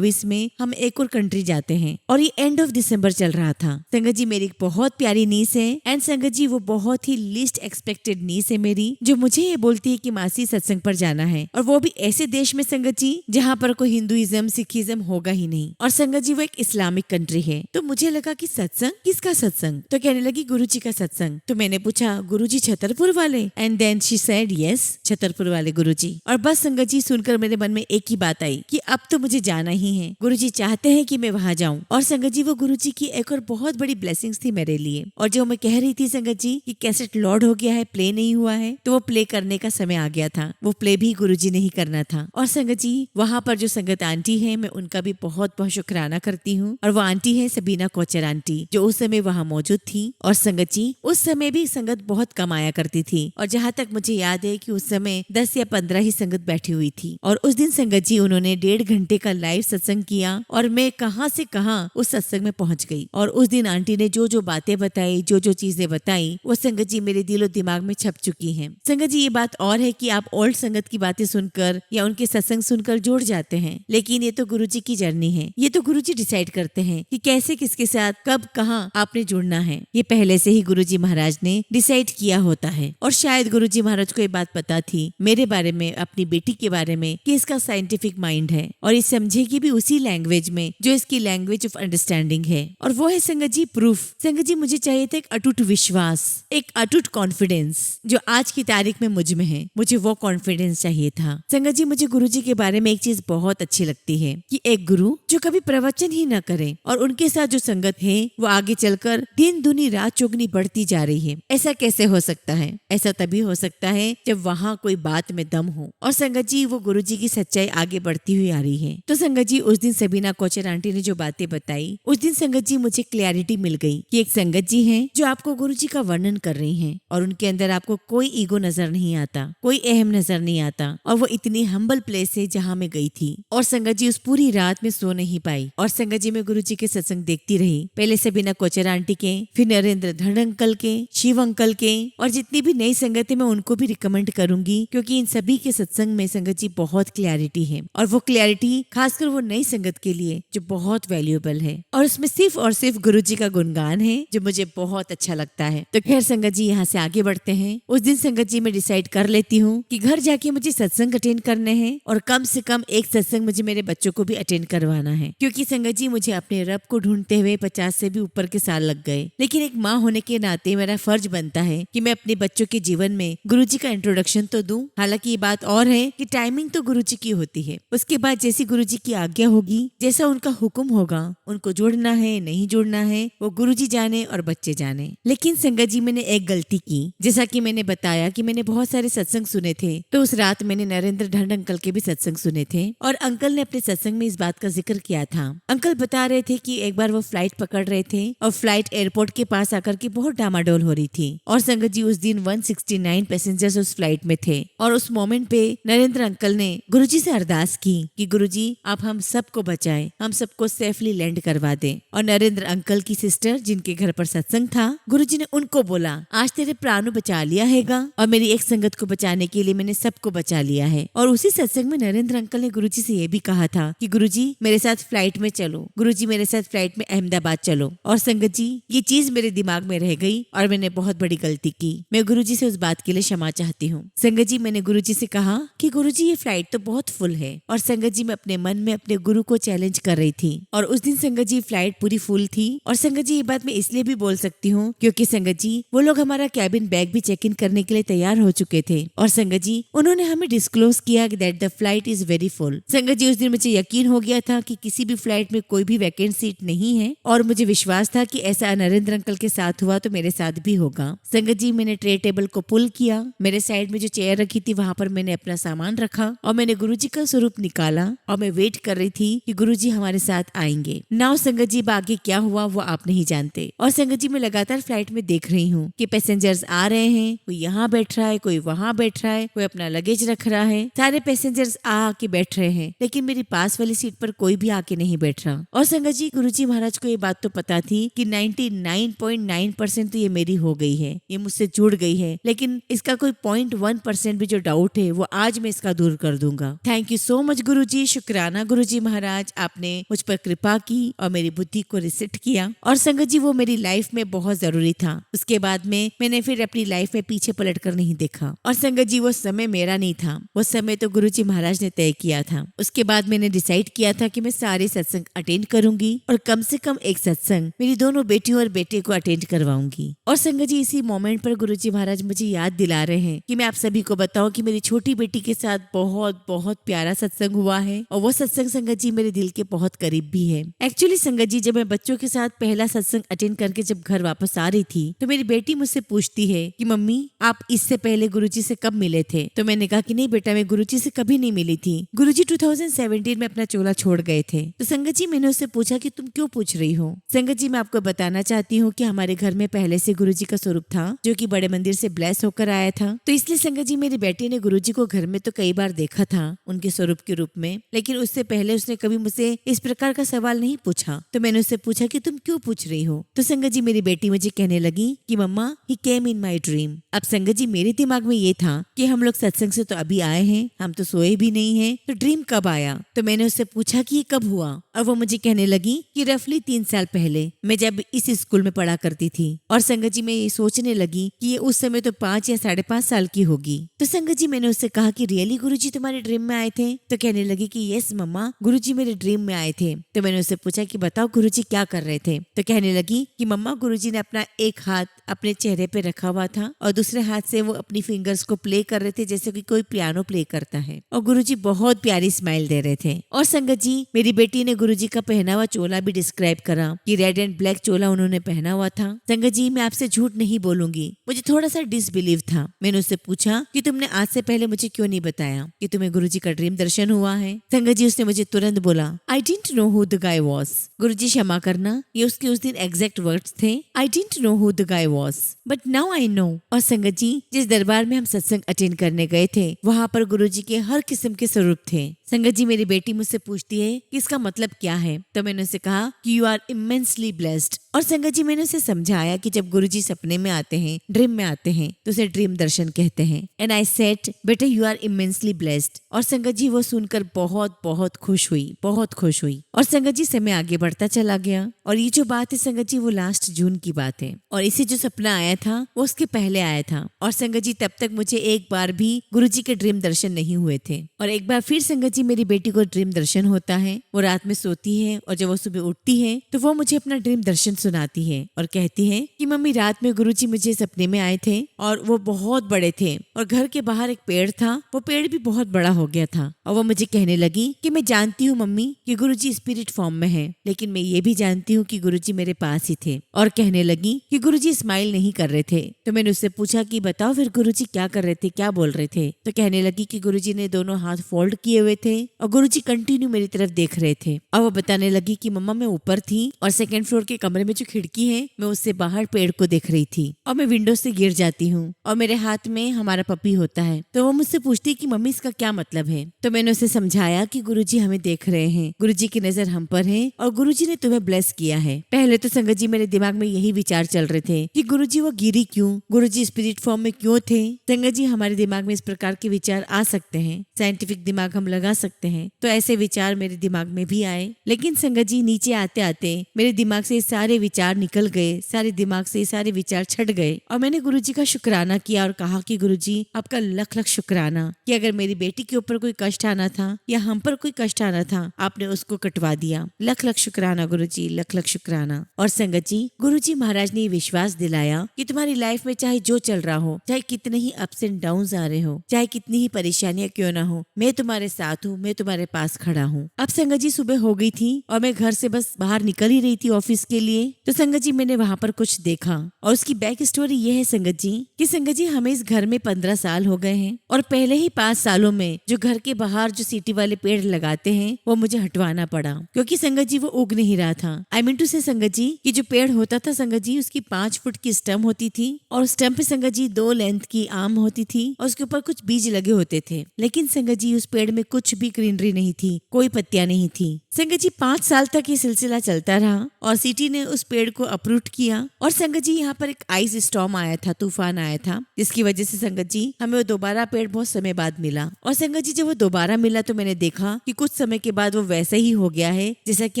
A: 2022 में हम एक और कंट्री जाते हैं और ये एंड ऑफ दिसंबर चल रहा था। संगत जी मेरी एक बहुत प्यारी नीस है एंड संगत जी वो बहुत ही लीस्ट एक्सपेक्टेड नीस है मेरी, जो मुझे ये बोलती है कि मासी सत्संग पर जाना है, और वो भी ऐसे देश में संगत जी जहाँ पर कोई हिंदुइज्म सिखिज्म होगा ही नहीं, और संगत जी वो एक इस्लामिक कंट्री है। तो मुझे लगा कि सत्संग किसका सत्संग, तो कहने लगी गुरुजी का सत्संग। तो मैंने पूछा गुरुजी छतरपुर वाले, and then she said yes Chhatarpur वाले गुरुजी। और बस संगत जी सुनकर मेरे मन में एक ही बात आई कि अब तो मुझे जाना ही है, गुरुजी चाहते हैं कि मैं वहाँ जाऊँ। और संगत जी वो गुरुजी की एक और बहुत बड़ी ब्लेसिंग्स थी मेरे लिए। और जो मैं कह रही थी संगत जी कि कैसेट लोड हो गया है, प्ले नहीं हुआ है, तो वो प्ले करने का समय आ गया था। वो प्ले भी गुरुजी ने ही करना था। और संगत जी वहाँ पर जो संगत आंटी है मैं उनका भी बहुत बहुत शुक्राना करती हूँ। और वो आंटी है सबीना कोचर आंटी, जो उस समय वहाँ मौजूद थी। और संगत जी उस समय भी संगत बहुत कम आया करती थी, और जहाँ तक मुझे याद है कि उस समय 10 या 15 ही संगत बैठी हुई थी। और उस दिन संगत जी उन्होंने 1.5 घंटे का लाइव सत्संग किया और मैं कहाँ से कहाँ उस सत्संग में पहुंच गई। और उस दिन आंटी ने जो जो बातें बताई, जो जो चीजें बताई, वो संगत जी मेरे दिलो दिमाग में छप चुकी हैं। संगत जी ये बात और है कि आप ओल्ड संगत की बातें सुनकर या उनके सत्संग सुनकर जुड़ जाते हैं, लेकिन ये तो गुरुजी की जर्नी है। ये तो गुरुजी डिसाइड करते हैं कि कैसे किसके साथ कब कहाँ आपने जुड़ना है। ये पहले से ही गुरुजी महाराज ने डिसाइड किया होता है। और शायद गुरुजी महाराज को ये बात पता थी मेरे बारे में, अपनी बेटी के बारे में, कि इसका साइंटिफिक माइंड है और ये समझेगी भी उसी लैंग्वेज में जो इसकी लैंग्वेज ऑफ अंडरस्टैंडिंग है। और वो है संगत जी प्रूफ। संगत जी मुझे चाहिए था एक अटूट विश्वास, एक अटूट कॉन्फिडेंस जो आज की तारीख में मुझ में है। मुझे वो कॉन्फिडेंस चाहिए था। संगत जी मुझे गुरुजी के बारे में एक चीज बहुत अच्छी लगती है कि एक गुरु जो कभी प्रवचन ही न करे और उनके साथ जो संगत है वो आगे चलकर दिन दुनी रात चौगनी बढ़ती जा रही है। ऐसा कैसे हो सकता है? ऐसा तभी हो सकता है जब वहाँ कोई बात में दम हो। और संगत जी वो गुरुजी की सच्चाई आगे बढ़ती हुई आ रही है। तो संगत जी उस दिन सबीना कोचर आंटी ने जो बातें बताई, उस दिन संगत जी मुझे क्लैरिटी मिल गई कि एक संगत जी हैं जो आपको गुरुजी का वर्णन कर रही हैं और उनके अंदर आपको कोई ईगो नजर नहीं आता, कोई अहम नजर नहीं आता। और वो इतनी हम्बल प्लेस है जहाँ मैं गई थी। और संगत जी उस पूरी रात में सो नहीं पाई। और संगत जी मैं गुरुजी के सत्संग देखती रही, पहले सबीना कोचर आंटी के, फिर नरेंद्र धड़ अंकल के, शिव अंकल के, और जितनी भी नई संगत है मैं उनको भी रिकमेंड करूंगी, क्योंकि इन सभी के सत्संग में संगत जी बहुत क्लैरिटी है। और वो क्लैरिटी खासकर वो नई संगत के लिए जो बहुत वैल्यूएबल है। और उसमें सिर्फ और सिर्फ गुरुजी का गुणगान है जो मुझे बहुत अच्छा लगता है। तो खैर संगत जी यहाँ से आगे बढ़ते हैं। उस दिन संगत जी मैं डिसाइड कर लेती हूँ कि घर जाके मुझे सत्संग अटेंड करने हैं, और कम से कम एक सत्संग मुझे मेरे बच्चों को भी अटेंड करवाना है। क्योंकि संगत जी मुझे अपने रब को ढूंढते हुए 50 से भी ऊपर के साल लग गए, लेकिन एक माँ होने के नाते मेरा फर्ज बनता है कि मैं अपने बच्चों के जीवन में गुरुजी का इंट्रोडक्शन तो दूं। हालांकि ये बात और है कि टाइमिंग तो गुरुजी की होती है, उसके बाद जैसी गुरुजी की आज्ञा होगी, जैसा उनका हुक्म होगा, उनको जुड़ना है नहीं जुड़ना है वो गुरुजी जाने और बच्चे जाने। लेकिन संगत जी मैंने एक गलती की। जैसा कि मैंने बताया कि मैंने बहुत सारे सत्संग सुने थे, तो उस रात मैंने नरेंद्र ढंड अंकल के भी सत्संग सुने थे, और अंकल ने अपने सत्संग में इस बात का जिक्र किया था। अंकल बता रहे थे कि एक बार वो फ्लाइट पकड़ रहे थे और फ्लाइट एयरपोर्ट के पास आकर के बहुत डामाडोल हो रही थी। और संगत जी उस दिन 169 पैसेंजर्स उस फ्लाइट में थे। और उस मोमेंट पे नरेंद्र अंकल ने गुरुजी से अरदास की कि गुरुजी आप हम सबको बचाएं, हम सबको सेफली लैंड करवा दें। और नरेंद्र अंकल की सिस्टर जिनके घर पर सत्संग था, गुरुजी ने उनको बोला आज तेरे प्राणों बचा लिया हैगा, और मेरी एक संगत को बचाने के लिए मैंने सबको बचा लिया है। और उसी सत्संग में नरेंद्र अंकल ने गुरुजी से ये भी कहा था कि गुरुजी मेरे साथ फ्लाइट में चलो, गुरुजी मेरे साथ फ्लाइट में अहमदाबाद चलो। और संगत जी ये चीज मेरे दिमाग में रह गई और मैंने बहुत बड़ी गलती की। मैं गुरुजी से उस बात के लिए क्षमा चाहती हूँ। संगत जी मैंने गुरुजी से कहा कि गुरुजी ये फ्लाइट तो बहुत फुल है। और संगत जी मैं अपने मन में अपने गुरु को चैलेंज कर रही थी। और उस दिन संगत जी फ्लाइट पूरी फुल थी। और संगत जी ये बात मैं इसलिए भी बोल सकती हूँ क्योंकि संगत जी वो लोग हमारा कैबिन बैग भी चेक इन करने के लिए तैयार हो चुके थे। और संगत जी उन्होंने हमें डिस्क्लोज किया that the flight is very full. संगत जी उस दिन मुझे यकीन हो गया था कि किसी भी फ्लाइट में कोई भी वैकेंट सीट नहीं है, और मुझे विश्वास था कि ऐसा नरेंद्र अंकल के साथ हुआ तो मेरे साथ भी होगा। संगत जी मैंने ट्रे टेबल को पुल किया, मेरे साइड में जो चेयर रखी थी वहां पर मैंने अपना सामान रखा और मैंने गुरुजी का स्वरूप निकाला और मैं वेट कर रही थी कि गुरुजी हमारे साथ आएंगे। नाउ संगत जी आगे क्या हुआ वो आप नहीं जानते। और संगत जी मैं लगातार फ्लाइट में देख रही हूँ कि पैसेंजर्स आ रहे हैं, कोई यहाँ बैठ रहा है, कोई वहां बैठ रहा है, कोई अपना लगेज रख रहा है। सारे पैसेंजर्स आके बैठ रहे हैं, लेकिन मेरी पास वाली सीट पर कोई भी आके नहीं बैठ रहा। और संगत जी गुरुजी महाराज को ये बात तो पता थी कि 99.9% तो ये मेरी हो गई है, ये मुझसे जुड़ गई है, लेकिन इसका कोई 0.1% भी जो डाउट है वो आज मैं इसका दूर कर दूंगा। थैंक यू सो मच गुरुजी, शुक्राना गुरुजी। गुरुजी महाराज आपने मुझ पर कृपा की और मेरी बुद्धि को रिसेट किया। और संगत जी वो मेरी लाइफ में बहुत जरूरी था। उसके बाद में मैंने फिर अपनी लाइफ में पीछे पलट कर नहीं देखा। और संगत जी वो समय मेरा नहीं था, वो समय तो गुरुजी महाराज ने तय किया था। उसके बाद मैंने डिसाइड किया था कि मैं सारे सत्संग अटेंड करूंगी और कम से कम एक सत्संग मेरी दोनों बेटियों और बेटे को अटेंड करवाऊंगी। और संगत जी इसी मोमेंट पर गुरुजी महाराज मुझे याद दिला रहे हैं कि मैं आप सभी को बताऊं कि मेरी छोटी बेटी के साथ बहुत बहुत प्यारा सत्संग हुआ है। और वो सत्संग संगत जी मेरे दिल के बहुत करीब भी है। एक्चुअली संगत जी जब मैं बच्चों के साथ पहला सत्संग अटेंड करके जब घर वापस आ रही थी तो मेरी बेटी मुझसे पूछती है कि मम्मी आप इससे पहले गुरुजी से कब मिले थे। तो मैंने कहा कि नहीं बेटा मैं गुरुजी से कभी नहीं मिली थी, गुरुजी 2017 में अपना चोला छोड़ गए थे। तो संगत जी मैंने उससे पूछा कि तुम क्यों पूछ रही हो। संगत जी मैं आपको बताना चाहती हूँ कि हमारे घर में पहले से गुरुजी का स्वरूप था जो कि बड़े मंदिर से ब्लेस होकर आया था। तो इसलिए संगत जी मेरी बेटी ने गुरुजी को घर में तो कई बार देखा था उनके स्वरूप के रूप में, लेकिन उससे पहले उसने कभी मुझसे इस प्रकार का सवाल नहीं पूछा। तो मैंने उससे पूछा कि तुम क्यों पूछ रही हो। तो संगत जी मेरी बेटी मुझे कहने लगी कि मम्मा ही केम इन माई ड्रीम। अब संगत जी मेरे दिमाग में ये था कि हम लोग सत्संग से तो अभी आए हैं, हम तो सोए भी नहीं हैं, तो ड्रीम कब आया। तो मैंने उससे पूछा कि ये कब हुआ। और वो मुझे कहने लगी कि रफली 3 साल पहले मैं जब इस स्कूल में पढ़ा करती थी। और संगत जी मैं ये सोचने लगी कि ये उस समय तो 5 या 5.5 साल की होगी। तो संगत जी मैंने उससे कहा कि रियली गुरुजी तुम्हारे ड्रीम में आए थे। तो कहने लगी कि यस मम्मा गुरुजी मेरे ड्रीम में आए थे। तो मैंने उससे पूछा कि बताओ गुरुजी क्या कर रहे थे। तो कहने लगी कि मम्मा गुरुजी ने अपना एक हाथ अपने चेहरे पे रखा हुआ था और दूसरे हाथ से वो अपनी फिंगर्स को प्ले कर रहे थे जैसे कि कोई पियानो प्ले करता है। और गुरुजी बहुत प्यारी स्माइल दे रहे थे। और संगत जी मेरी बेटी ने गुरुजी का पहना हुआ चोला भी डिस्क्राइब करा कि रेड एंड ब्लैक चोला उन्होंने पहना हुआ था। संगत जी मैं आपसे झूठ नहीं बोलूंगी, मुझे थोड़ा सा डिसबिलीव था। मैंने उससे पूछा कि तुमने आज से पहले मुझे क्यों नहीं बताया कि तुम्हें गुरुजी का ड्रीम दर्शन हुआ है। संगत जी उसने मुझे तुरंत बोला I didn't know who the guy was. Guruji क्षमा करना ये उसके उस दिन एग्जैक्ट वर्ड्स थे, I didn't know who the guy was but now I know. और संगत जी जिस दरबार में हम सत्संग अटेंड करने गए थे वहाँ पर गुरुजी के हर किस्म के स्वरूप थे। संगत जी मेरी बेटी मुझसे पूछती है कि इसका मतलब क्या है। तो मैंने उसे कहा कि यू आर इमेंसली ब्लेस्ड। और संगत जी मैंने उसे समझाया कि जब गुरुजी सपने में आते हैं, ड्रीम में आते हैं तो उसे ड्रीम दर्शन कहते हैं। एंड आई सेड बेटा यू आर इमेंसली ब्लेस्ड। और संगत जी वो सुनकर बहुत बहुत खुश हुई, बहुत खुश हुई। और संगत जी समय आगे बढ़ता चला गया। और ये जो बात है संगत जी वो लास्ट जून की बात है। और इसे जो सपना आया था वो उसके पहले आया था। और संगत जी तब तक मुझे एक बार भी गुरुजी के ड्रीम दर्शन नहीं हुए थे। और एक बार फिर संगत जी मेरी बेटी को ड्रीम दर्शन होता है। वो रात में सोती है और जब वो सुबह उठती है तो वो मुझे अपना ड्रीम दर्शन सुनाती है और कहती है कि मम्मी रात में गुरुजी मुझे सपने में आए थे और वो बहुत बड़े थे और घर के बाहर एक पेड़ था, वो पेड़ भी बहुत बड़ा हो गया था। और वो मुझे कहने लगी कि मैं जानती हूँ मम्मी कि गुरुजी स्पिरिट फॉर्म में है, लेकिन मैं ये भी जानती हूँ कि गुरुजी मेरे पास ही थे। और कहने लगी कि गुरुजी स्माइल नहीं कर रहे थे। तो मैंने उससे पूछा कि बताओ फिर गुरुजी क्या कर रहे थे, क्या बोल रहे थे। तो कहने लगी कि गुरुजी ने दोनों हाथ फोल्ड किए हुए थे और गुरुजी कंटिन्यू मेरी तरफ देख रहे थे। और वो बताने लगी कि मम्मा मैं ऊपर थी और 2nd फ्लोर के कमरे में जो खिड़की है मैं उससे बाहर पेड़ को देख रही थी और मैं विंडो से गिर जाती हूँ और मेरे हाथ में हमारा पपी होता है। तो वो मुझसे पूछती कि मम्मी इसका क्या मतलब है। तो मैंने उसे समझाया कि गुरुजी हमें देख रहे हैं, गुरुजी की नजर हम पर है और गुरुजी ने तुम्हें ब्लेस किया है। पहले तो संगत जी मेरे दिमाग में यही विचार चल रहे थे कि गुरुजी वो गिरी क्यों, गुरुजी स्पिरिट फॉर्म में क्यों थे। संगत जी हमारे दिमाग में इस प्रकार के विचार आ सकते हैं, साइंटिफिक दिमाग हम लगा सकते हैं। तो ऐसे विचार मेरे दिमाग में भी आए, लेकिन संगत जी नीचे आते आते मेरे दिमाग से सारे विचार निकल गए, सारे दिमाग से सारे विचार छट गए। और मैंने गुरुजी का शुक्राना किया और कहा कि गुरुजी आपका लख लख शुक्राना कि अगर मेरी बेटी के ऊपर कोई कष्ट आना था या हम पर कोई कष्ट आना था आपने उसको कटवा दिया। लख लख शुक्राना गुरुजी, लख लख शुक्राना। और संगत जी गुरुजी महाराज ने विश्वास दिलाया कि तुम्हारी लाइफ में चाहे जो चल रहा हो, चाहे कितने ही अप्स एंड डाउन्स आ रहे हो, चाहे कितनी ही परेशानियां क्यों ना हो, मैं तुम्हारे साथ हूँ, मैं तुम्हारे पास खड़ा हूँ। अब संगत जी सुबह हो गई थी और मैं घर से बस बाहर निकल ही रही थी ऑफिस के लिए। तो संगत जी मैंने वहां पर कुछ देखा और उसकी बैक स्टोरी ये है संगत जी कि संगत जी हमें इस घर में 15 साल हो गए हैं और पहले ही 5 सालों में जो घर के बाहर जो सीटी वाले पेड़ लगाते हैं वो मुझे हटवाना पड़ा क्योंकि संगत जी वो उग नहीं रहा था। आई मीन टू से संगत जी कि जो पेड़ होता था संगत जी उसकी 5 फुट की स्टम्प होती थी और स्टम्प पे संगत जी 2 लेंथ की आम होती थी और उसके ऊपर कुछ बीज लगे होते थे। लेकिन संगत जी उस पेड़ में कुछ भी ग्रीनरी नहीं थी, कोई पत्तियां नहीं थी। संगत जी 5 साल तक ये सिलसिला चलता रहा और सिटी ने उस पेड़ को अप्रूट किया और संगत जी यहाँ पर एक आइस स्टॉर्म आया था, तूफान आया था, जिसकी वजह से संगत जी हमें वो दोबारा पेड़ बहुत समय बाद मिला। और संगत जी जब वो दोबारा मिला तो मैंने देखा कि कुछ समय के बाद वो वैसा ही हो गया है जैसा कि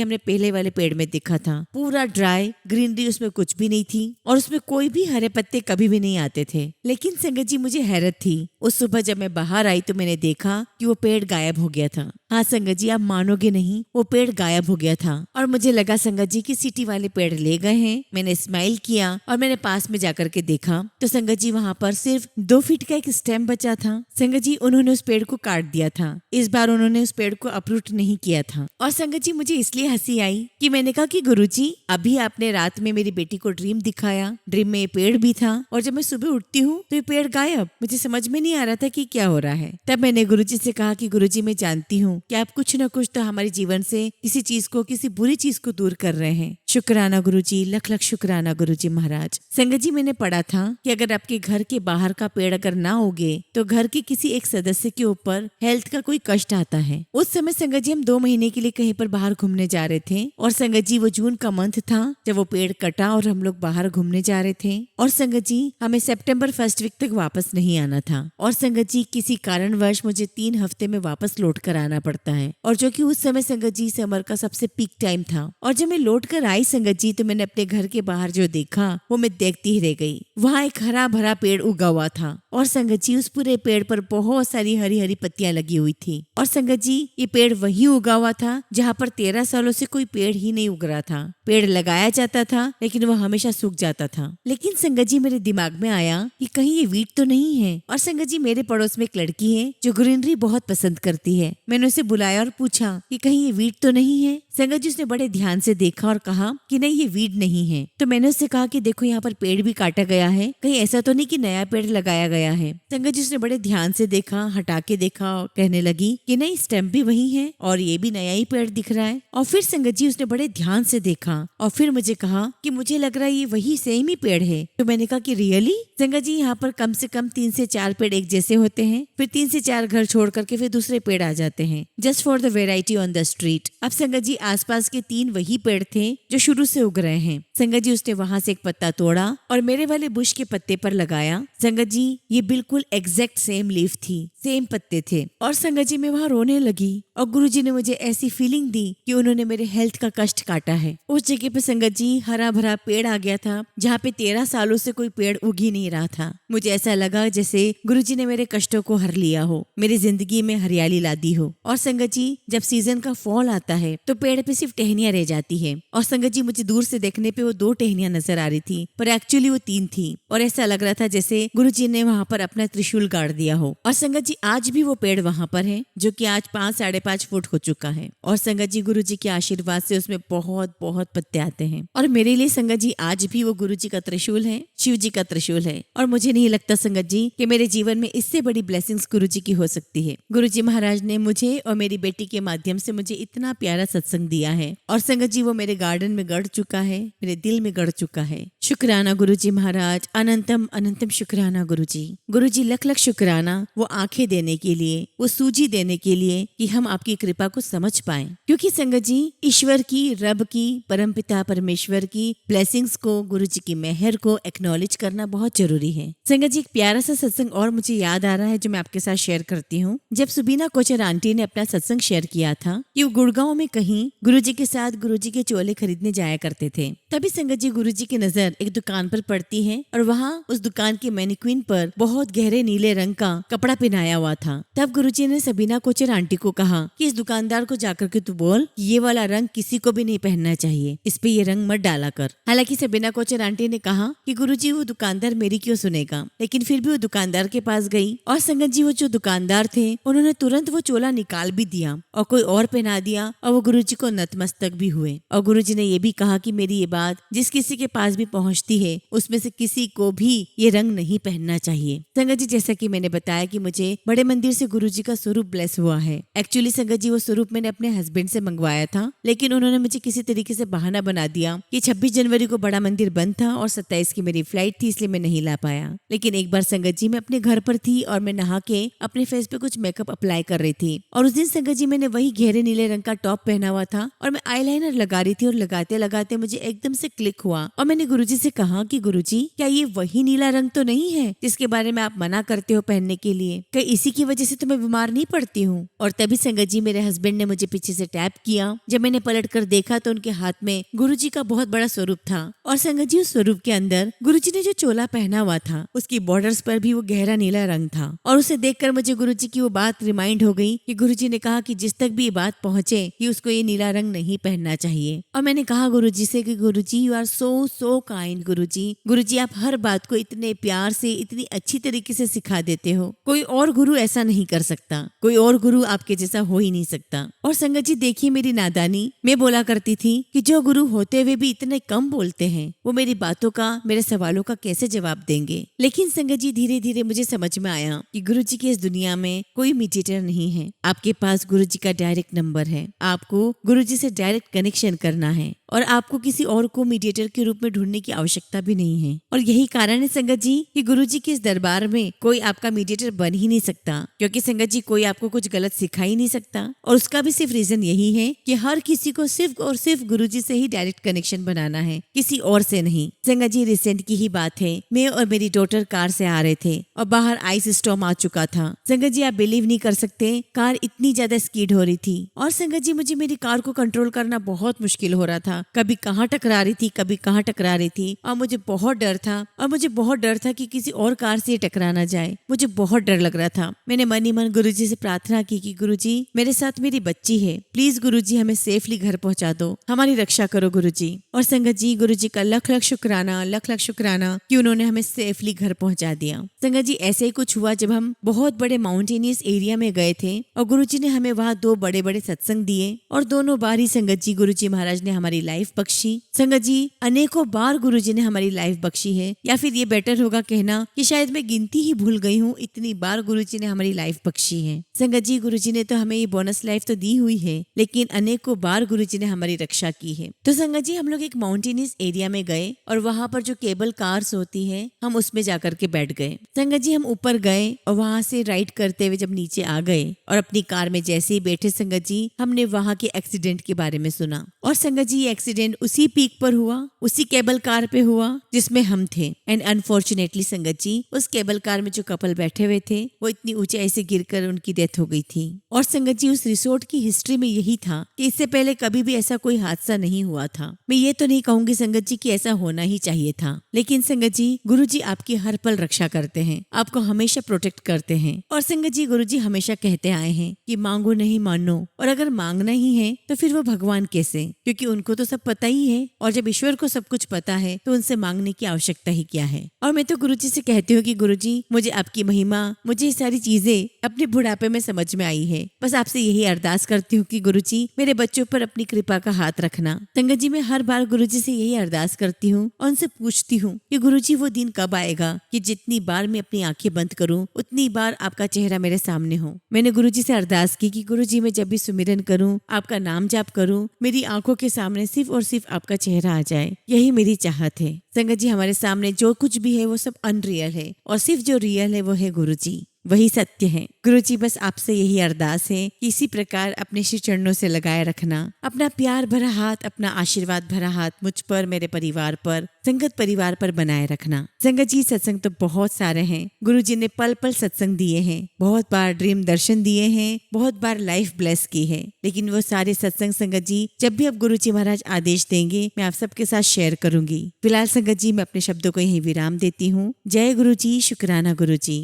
A: हमने पहले वाले पेड़ में देखा था। पूरा ड्राई, ग्रीनरी उसमें कुछ भी नहीं थी और उसमें कोई भी हरे पत्ते कभी भी नहीं आते थे। लेकिन संगत जी मुझे हैरत थी, उस सुबह जब मैं बाहर आई तो मैंने देखा कि वो पेड़ गायब हो गया था। हाँ संगत जी, आप मानोगे नहीं, वो पेड़ गायब हो गया था और मुझे लगा संगत जी कि सिटी वाले पेड़ ले गए हैं। मैंने स्माइल किया और मैंने पास में जाकर के देखा तो संगत जी वहाँ पर सिर्फ 2 फीट का एक स्टेम बचा था। संगत जी उन्होंने उस पेड़ को काट दिया था, इस बार उन्होंने उस पेड़ को अप्रूट नहीं किया था। और संगत जी मुझे इसलिए हंसी आई कि मैंने कहा कि गुरुजी अभी आपने रात में मेरी बेटी को ड्रीम दिखाया, ड्रीम में ये पेड़ भी था और जब मैं सुबह उठती हूँ तो ये पेड़ गायब। मुझे समझ में नहीं आ रहा था कि क्या हो रहा है। तब मैंने गुरुजी से कहा कि गुरुजी मैं जानती हूँ कि आप कुछ न कुछ तो हमारे जीवन से किसी चीज को, किसी बुरी चीज को दूर कर रहे हैं। शुक्राना गुरुजी, लख लख शुक्राना गुरुजी महाराज। संगत जी मैंने पढ़ा था कि अगर आपके घर के बाहर का पेड़ अगर ना उगे तो घर के किसी एक सदस्य के ऊपर हेल्थ का कोई कष्ट आता है। उस समय संगत जी हम 2 महीने के लिए कहीं पर बाहर घूमने जा रहे थे और संगत जी वो जून का मंथ था जब वो पेड़ कटा और हम लोग बाहर घूमने जा रहे थे और संगत जी हमें सितंबर 1 वीक तक वापस नहीं आना था और संगत जी किसी कारणवश मुझे 3 हफ्ते में वापस लौट कर आना पड़ता है और जो कि उस समय संगत जी समर का सबसे पीक टाइम था। और जब मैं लौट कर आई संगत जी तो मैंने अपने घर के बाहर जो देखा वो मैं देखती ही रह गई। वहाँ एक हरा भरा पेड़ उगा हुआ था और संगत जी उस पूरे पेड़ पर बहुत सारी हरी हरी पत्तियां लगी हुई थी। और संगत जी ये पेड़ वही उगा हुआ था जहाँ पर 13 सालों से कोई पेड़ ही नहीं उग रहा था। पेड़ लगाया जाता था लेकिन वो हमेशा सूख जाता था। लेकिन संगत जी मेरे दिमाग में आया कि कहीं ये वीट तो नहीं है। और संगत जी मेरे पड़ोस में एक लड़की है जो ग्रीनरी बहुत पसंद करती है। मैंने उसे बुलाया और पूछा कि कहीं ये वीट तो नहीं है। संगत जी उसने बड़े ध्यान से देखा और कहा कि नहीं ये वीड नहीं है। तो मैंने उससे कहा कि देखो यहाँ पर पेड़ भी काटा गया है, कहीं ऐसा तो नहीं कि नया पेड़ लगाया गया है। संगत जी उसने बड़े ध्यान से देखा, हटा के देखा और कहने लगी कि नहीं स्टेम्प भी वही है और ये भी नया ही पेड़ दिख रहा है। और फिर संगत जी उसने बड़े ध्यान से देखा और फिर मुझे कहा कि मुझे लग रहा है ये वही सेम ही पेड़ है। तो मैंने कहा कि रियली? संगत जी यहाँ पर कम से कम 3 से 4 पेड़ एक जैसे होते हैं, फिर 3 से 4 घर छोड़ करके फिर दूसरे पेड़ आ जाते हैं, just for the variety on the street. अब संगत जी आसपास के 3 वही पेड़ थे जो शुरू से उग रहे हैं। संगत जी उसने वहां से एक पत्ता तोड़ा और मेरे वाले बुश के पत्ते पर लगाया। संगत जी ये बिल्कुल एग्जैक्ट सेम लीफ थी, सेम पत्ते थे। और संगत जी मैं वहां रोने लगी और गुरुजी ने मुझे ऐसी फीलिंग दी कि उन्होंने मेरे हेल्थ का कष्ट काटा है। उस जगह पे संगत जी हरा भरा पेड़ आ गया था जहाँ पे 13 सालों से कोई पेड़ उग ही नहीं रहा था। मुझे ऐसा लगा जैसे गुरुजी ने मेरे कष्टों को हर लिया हो, मेरी जिंदगी में हरियाली ला दी हो। और संगत जी जब सीजन का फॉल आता है तो पेड़ पे सिर्फ टहनियां रह जाती है और संगत जी मुझे दूर से देखने पे वो 2 टहनियां नजर आ रही थी पर एक्चुअली वो 3 थी और ऐसा लग रहा था जैसे गुरुजी ने वहाँ पर अपना त्रिशूल गाड़ दिया हो। और संगत जी आज भी वो पेड़ वहाँ पर है जो कि आज 5-5.5 फुट हो चुका है और संगत जी गुरुजी के आशीर्वाद से उसमें बहुत बहुत पत्ते आते हैं। और मेरे लिए संगत जी आज भी वो गुरुजी का त्रिशूल है, शिव जी का त्रिशूल है। और मुझे नहीं लगता संगत जी कि मेरे जीवन में इससे बड़ी ब्लेसिंग्स गुरुजी की हो सकती है। गुरुजी महाराज ने मुझे और मेरी बेटी के माध्यम से मुझे इतना प्यारा सत्संग दिया है और संगत जी वो मेरे गार्डन में गढ़ चुका है, मेरे दिल में गढ़ चुका है। शुक्राना गुरुजी महाराज, अनंतम अनंतम शुक्राना गुरुजी। गुरुजी लख लख शुक्राना वो आंखें देने के लिए, वो सूझी देने के लिए कि हम आपकी कृपा को समझ पाएं। क्योंकि संगत जी ईश्वर की, रब की, परमपिता परमेश्वर की ब्लेसिंग्स को, गुरुजी की मेहर को एक्नॉलेज करना बहुत जरूरी है। संगत जी एक प्यारा सा सत्संग और मुझे याद आ रहा है जो मैं आपके साथ शेयर करती हूँ। जब सुबीना कोचर आंटी ने अपना सत्संग शेयर किया था कि वो गुड़गांव में कहीं गुरुजी के साथ गुरुजी के चोले खरीदने जाया करते थे, तभी संगत जी गुरुजी की नजर एक दुकान पर पड़ती है और वहाँ उस दुकान की मैनिक्विन पर बहुत गहरे नीले रंग का कपड़ा पहनाया हुआ था। तब गुरुजी ने सबीना कोचर आंटी को कहा कि इस दुकानदार को जाकर के तू बोल ये वाला रंग किसी को भी नहीं पहनना चाहिए, इस पे ये रंग मत डाला कर। हालांकि सबीना कोचर आंटी ने कहा कि गुरुजी वो दुकानदार मेरी क्यों सुनेगा, लेकिन फिर भी वो दुकानदार के पास गई और संगत जी वो जो दुकानदार थे उन्होंने तुरंत वो चोला निकाल भी दिया और कोई और पहना दिया और वो गुरुजी को नतमस्तक भी हुए। और गुरुजी ने ये भी कहा कि मेरी ये बात जिस किसी के पास भी पहुंचती है उसमें से किसी को भी ये रंग नहीं पहनना चाहिए। संगत जी, जैसा कि मैंने बताया कि मुझे बड़े मंदिर से गुरुजी का स्वरूप ब्लेस हुआ है। एक्चुअली संगत जी, वो स्वरूप मैंने अपने हस्बैंड से मंगवाया था, लेकिन उन्होंने मुझे किसी तरीके से बहाना बना दिया कि 26 जनवरी को बड़ा मंदिर बंद था और 27 की मेरी फ्लाइट थी, इसलिए मैं नहीं ला पाया। लेकिन एक बार संगत जी, मैं अपने घर पर थी और मैं नहा के अपने फेस पे कुछ मेकअप अप्लाई कर रही थी और उस दिन संगत जी मैंने वही गहरे नीले रंग का टॉप पहना हुआ था और मैं आईलाइनर लगा रही थी और लगाते लगाते मुझे एकदम से क्लिक हुआ और मैंने गुरुजी से कहा कि गुरुजी, क्या ये वही नीला रंग तो नहीं है जिसके बारे में आप मना करते हो पहनने के लिए? क्या इसी की वजह से तो मैं बीमार नहीं पड़ती हूँ? और तभी संगत जी, मेरे हस्बैंड ने मुझे पीछे से टैप किया। जब मैंने पलट कर देखा तो उनके हाथ में गुरुजी का बहुत बड़ा स्वरूप था और संगत जी, उस स्वरूप के अंदर गुरुजी ने जो चोला पहना हुआ था उसकी बॉर्डर्स पर भी वो गहरा नीला रंग था। और उसे देखकर मुझे गुरुजी की वो बात रिमाइंड हो गई कि गुरुजी ने कहा कि जिस तक भी ये बात पहुंचे कि उसको ये नीला रंग नहीं पहनना चाहिए। और मैंने कहा गुरुजी से कि गुरुजी, यू आर सो काइंड गुरुजी। गुरुजी, आप हर बात को इतने प्यार से, इतनी अच्छी तरीके से सिखा देते हो। कोई और गुरु ऐसा नहीं कर सकता, कोई और गुरु आपके जैसा हो ही नहीं सकता। और संगत जी, देखिए मेरी नादानी, मैं बोला करती थी कि जो गुरु होते हुए भी इतने कम बोलते हैं वो मेरी बातों का, मेरे सवालों का कैसे जवाब देंगे। लेकिन संगत जी, धीरे धीरे मुझे समझ में आया कि गुरुजी की इस दुनिया में कोई मीडिएटर नहीं है। आपके पास गुरुजी का डायरेक्ट नंबर है, आपको गुरुजी से डायरेक्ट कनेक्शन करना है और आपको किसी और को मीडिएटर के रूप में ढूंढने की आवश्यकता भी नहीं है। और यही कारण है संगत जी कि गुरुजी के इस दरबार में कोई आपका मीडिएटर बन ही नहीं सकता, क्योंकि संगत जी कोई आपको कुछ गलत सिखा ही नहीं सकता। और उसका भी सिर्फ रीजन यही है कि हर किसी को सिर्फ और सिर्फ गुरुजी से ही डायरेक्ट कनेक्शन बनाना है, किसी और से नहीं। संगत जी, रिसेंट की ही बात है, मैं और मेरी डॉटर कार से आ रहे थे और बाहर आइस स्टॉर्म आ चुका था। संगत जी, आप बिलीव नहीं कर सकते, कार इतनी ज्यादा स्पीड हो रही थी और संगत जी मुझे मेरी कार को कंट्रोल करना बहुत मुश्किल हो रहा था। कभी कहाँ टकरा रही थी, कभी कहाँ टकरा रही थी और मुझे बहुत डर था। और मुझे बहुत डर था कि किसी और कार से टकरा ना जाए, मुझे बहुत डर लग रहा था। मैंने मन ही मन गुरुजी से प्रार्थना की कि गुरुजी, मेरे साथ मेरी बच्ची है, प्लीज गुरुजी हमें सेफली घर पहुंचा दो, हमारी रक्षा करो गुरुजी। और संगत जी, गुरुजी का लख लख शुक्राना कि उन्होंने हमें सेफली घर पहुंचा दिया। संगत जी, ऐसे ही कुछ हुआ जब हम बहुत बड़े माउंटेनियस एरिया में गए थे और गुरुजी ने हमें वहाँ 2 बड़े बड़े सत्संग दिए और दोनों बार ही संगत जी गुरुजी महाराज ने हमारी लाइफ बख्शी। संगत जी, अनेकों बार गुरुजी ने हमारी लाइफ बख्शी है, या फिर ये बेटर होगा कहना कि शायद मैं गिनती ही भूल गई हूँ, इतनी बार गुरुजी ने हमारी लाइफ बख्शी है। संगत जी, गुरुजी ने तो हमें ये बोनस लाइफ तो दी हुई है, लेकिन अनेकों बार गुरुजी ने हमारी रक्षा की है। तो संगत जी, हम लोग एक माउंटेनियस एरिया में गए और वहाँ पर जो केबल कार्स होती है, हम उसमें जाकर के बैठ गए। संगत जी, हम ऊपर गए और वहाँ से राइड करते हुए जब नीचे आ गए और अपनी कार में जैसे ही बैठे संगत जी, हमने वहाँ के एक्सीडेंट के बारे में सुना। और संगत जी, ये एक्सीडेंट उसी पीक पर हुआ, उसी केबल कार पे हुआ जिसमें हम थे। एंड अनफॉर्चुनेटली संगत जी, उस केबल कार में जो कपल बैठे हुए थे वो इतनी ऊंचाई से गिरकर उनकी डेथ हो गई थी। और संगत जी, उस रिसोर्ट की हिस्ट्री में यही था कि इससे पहले कभी भी ऐसा कोई हादसा नहीं हुआ था। मैं ये तो नहीं कहूंगी संगत जी कि ऐसा होना ही चाहिए था, लेकिन संगत जी, गुरुजी आपकी हर पल रक्षा करते हैं, आपको हमेशा प्रोटेक्ट करते हैं। और संगत जी, गुरुजी हमेशा कहते आए हैं कि मांगो नहीं मानो, और अगर मांगना ही है तो फिर वो भगवान कैसे, क्योंकि उनको तो सब पता ही है, और जब ईश्वर को सब कुछ पता है तो उनसे मांगने की आवश्यकता ही क्या है। और मैं तो गुरुजी से कहती हूँ कि गुरुजी, मुझे आपकी महिमा, मुझे ये सारी चीजें अपने बुढ़ापे में समझ में आई है। बस आपसे यही अरदास करती हूँ कि गुरुजी, मेरे बच्चों पर अपनी कृपा का हाथ रखना। संगत जी, मैं हर बार गुरुजी से यही अरदास करती हूँ और उनसे पूछती हूँ कि गुरुजी, वो दिन कब आएगा कि जितनी बार मैं अपनी आंखें बंद करूँ उतनी बार आपका चेहरा मेरे सामने हो। मैंने गुरुजी से अरदास की कि गुरुजी, मैं जब भी सुमिरन करूँ, आपका नाम जाप करूँ, मेरी आंखों के सामने सिर्फ और सिर्फ आपका चेहरा आ जाए, यही मेरी चाहत है। संगत जी, हमारे सामने जो कुछ भी है वो सब अनरियल है और सिर्फ जो रियल है वो है गुरुजी, वही सत्य है। गुरुजी, बस आपसे यही अरदास है कि इसी प्रकार अपने श्री चरणों से लगाए रखना अपना प्यार भरा हाथ, अपना आशीर्वाद भरा हाथ मुझ पर, मेरे परिवार पर, संगत परिवार पर बनाए रखना। संगत जी, सत्संग तो बहुत सारे हैं, गुरुजी ने पल पल सत्संग दिए हैं, बहुत बार ड्रीम दर्शन दिए हैं, बहुत बार लाइफ ब्लेस की है, लेकिन वो सारे सत्संग संगत जी जब भी अब गुरुजी महाराज आदेश देंगे मैं आप सबके साथ शेयर करूंगी। फिलहाल संगत जी, मैं अपने शब्दों को यही विराम देती हूँ। जय गुरुजी, शुक्राना गुरुजी।